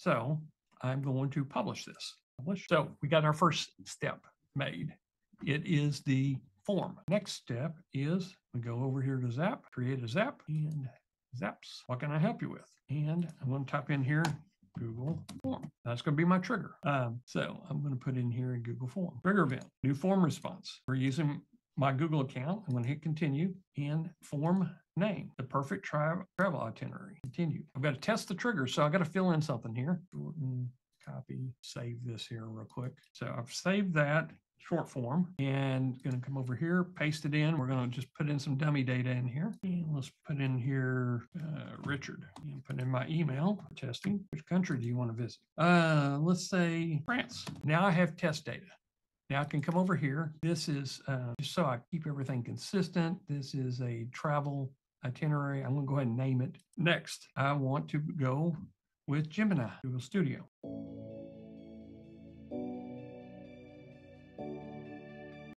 So I'm going to publish this. So we got our first step made. It is the form. Next step is we go over here to Zap, create a Zap, and Zaps. What can I help you with? And I'm going to type in here Google form. That's going to be my trigger. So I'm going to put in here a Google form. Trigger event, new form response. We're using my Google account. I'm going to hit continue and form name, the perfect travel itinerary. Continue. I've got to test the trigger, so I've got to fill in something here. Shorten, copy, save this here real quick. So I've saved that short form and going to come over here, paste it in. We're going to just put in some dummy data in here. And let's put in here Richard and put in my email for testing. Which country do you want to visit? Let's say France. Now I have test data. Now I can come over here. This is just so I keep everything consistent. This is a travel itinerary. I'm going to go ahead and name it. Next, I want to go with Gemini, Google Studio.